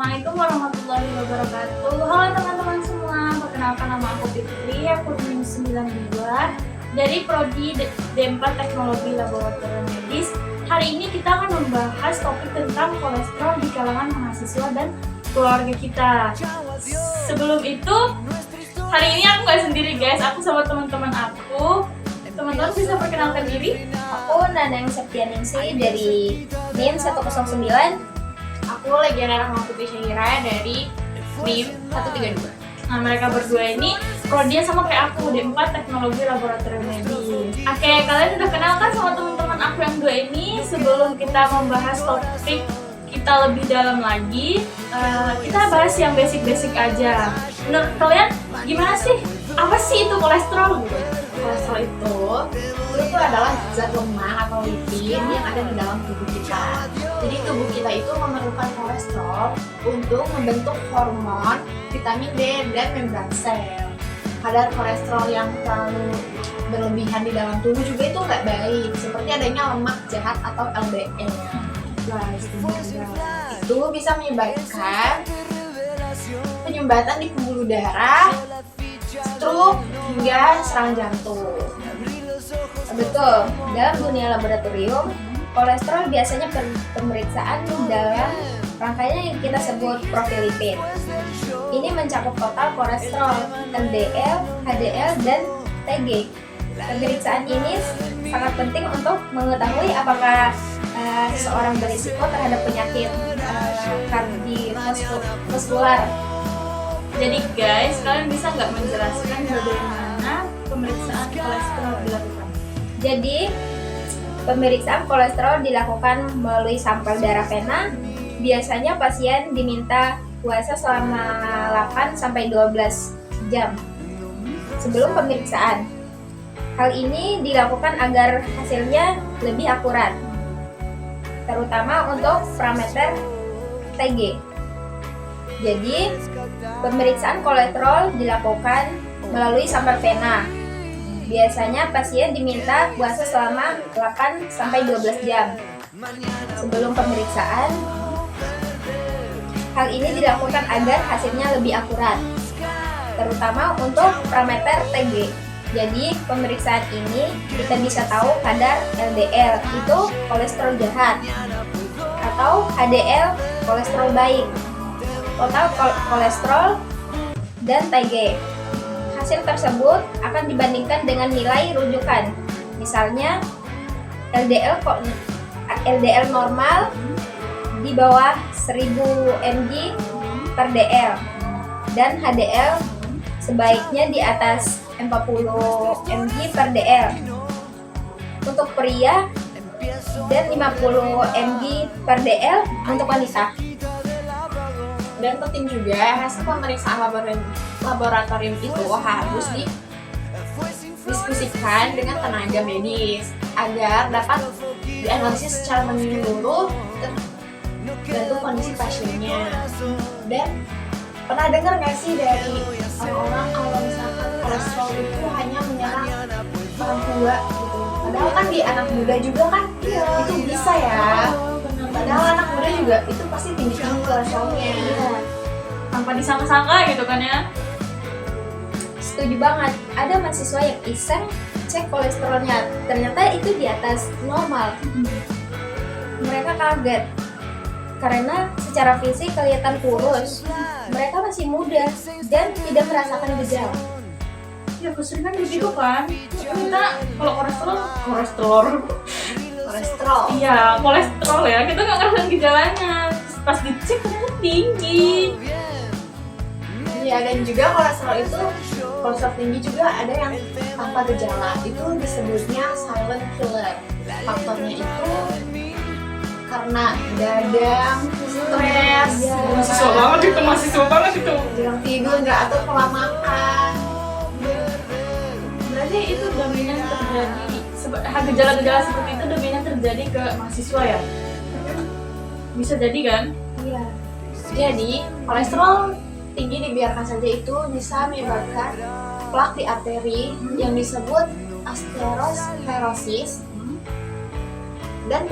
Assalamualaikum warahmatullahi wabarakatuh. Halo teman-teman semua, perkenalkan nama aku Fitri, aku 92 dari Prodi D4 Teknologi Laboratorium Medis. Hari ini kita akan membahas topik tentang kolesterol di kalangan mahasiswa dan keluarga kita. Sebelum itu, hari ini aku nggak sendiri guys, aku sama teman-teman aku. Teman-teman bisa perkenalkan diri? Aku Nanang Septianingsih dari NIM 109. Aku Legiana Rahma Putri Syahira dari NIM 132. Nah, mereka berdua ini prodinya sama kayak aku, D4 Teknologi Laboratorium Medis. Oke, kalian udah kenal kan sama teman-teman aku yang dua ini? Sebelum kita membahas topik kita lebih dalam lagi, kita bahas yang basic-basic aja. Menurut kalian gimana sih? Apa sih itu kolesterol? Kolesterol itu adalah zat lemah atau lipid yang ada di dalam tubuh kita. Jadi tubuh kita itu memerlukan kolesterol untuk membentuk hormon, vitamin D, dan membran sel. Kadar kolesterol yang terlalu berlebihan di dalam tubuh juga itu nggak baik, seperti adanya lemak jahat atau LDL. Itu bisa menyebabkan penyumbatan di pembuluh darah, stroke, hingga serangan jantung. Betul, dalam dunia laboratorium, kolesterol biasanya pemeriksaan dalam rangkaian yang kita sebut profil lipid. Ini mencakup total kolesterol, LDL, HDL, dan TG. Pemeriksaan ini sangat penting untuk mengetahui apakah seseorang berisiko terhadap penyakit kardiovaskular. Jadi guys, kalian bisa nggak menjelaskan bagaimana pemeriksaan kolesterol dilakukan? Jadi, pemeriksaan kolesterol dilakukan melalui sampel darah vena. Biasanya pasien diminta puasa selama 8-12 jam sebelum pemeriksaan. Hal ini dilakukan agar hasilnya lebih akurat, terutama untuk parameter TG. Jadi, pemeriksaan kolesterol dilakukan melalui sampel vena. Biasanya pasien diminta puasa selama 8-12 jam sebelum pemeriksaan. Hal ini dilakukan agar hasilnya lebih akurat, terutama untuk parameter TG. Jadi, pemeriksaan ini kita bisa tahu kadar LDL itu kolesterol jahat atau HDL kolesterol baik, total kolesterol, dan TG. Hasil tersebut akan dibandingkan dengan nilai rujukan. Misalnya LDL normal di bawah 1000 mg per dl dan HDL sebaiknya di atas 40 mg per dl untuk pria dan 50 mg per dl untuk wanita. Dan penting juga hasil pemeriksaan laboratorium itu harus didiskusikan dengan tenaga medis agar dapat dianalisis secara menyeluruh tergantung kondisi pasiennya. Dan pernah dengar nggak sih dari orang-orang kalau misalkan kolesterol itu hanya menyerang orang tua gitu? Padahal kan di anak muda juga kan itu bisa ya. Padahal anak muda juga itu pasti tinggi kolesterolnya. Tanpa disangka-sangka gitu kan ya. Setuju banget, ada mahasiswa yang iseng cek kolesterolnya, ternyata itu di atas normal. Mereka kaget karena secara fisik kelihatan kurus. Mereka masih muda dan tidak merasakan gejala. Ya keseringan begitu kan. Kita kalau kolesterol. Iya, kolesterol ya. Kita nggak ngerasain gejalanya. Pas dicek ternyata tinggi. Iya, dan juga kolesterol tinggi juga ada yang tanpa gejala. Itu disebutnya silent killer. Faktornya itu karena gadang, stres, mahasiswa banget itu. jarang tidur, nggak atur pola makan. Berarti itu dominan terjadi, gejala-gejala seperti itu dominan terjadi ke mahasiswa ya? Bisa jadi kan? Iya. Jadi, kolesterol tinggi dibiarkan saja itu bisa menyebabkan plak di arteri yang disebut aterosklerosis dan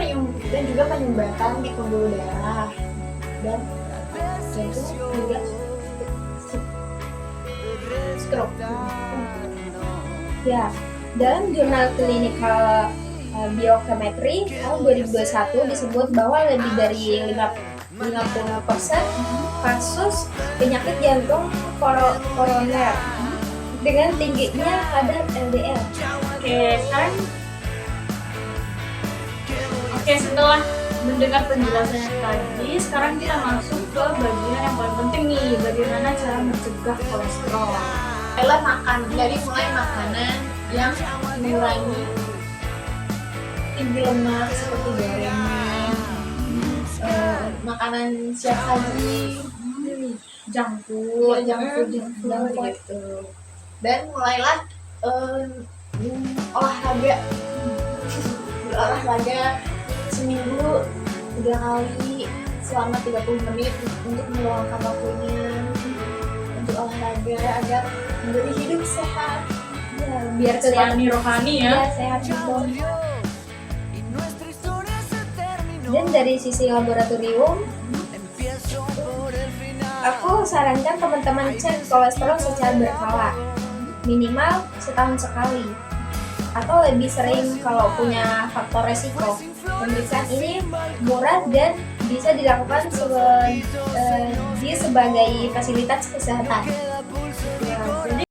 juga penyumbatan di pembuluh darah dan jantung juga stroke. Ya, dalam jurnal Clinical Biochemistry tahun 2021 disebut bahwa lebih dari 50% kasus penyakit jantung koroner dengan tingginya kadar LDL. Oke, setelah mendengar penjelasannya tadi, sekarang kita masuk ke bagian yang paling penting nih, bagaimana cara mencegah kolesterol. Adalah makan, dari mulai makanan yang mengurangi tinggi lemak seperti gorengan, makanan siap saji, Junk food, junk food gitu. Dan mulailah olahraga, berolahraga seminggu 3 kali selama 30 menit untuk meluangkan waktunya untuk olahraga agar menjadi hidup sehat. Ya, biar kelihatan rohani ya. sehat gitu. Dan dari sisi laboratorium, aku sarankan teman-teman cek kolesterol secara berkala, minimal setahun sekali, atau lebih sering kalau punya faktor resiko. Pemeriksaan ini murah dan bisa dilakukan di sebagai fasilitas kesehatan.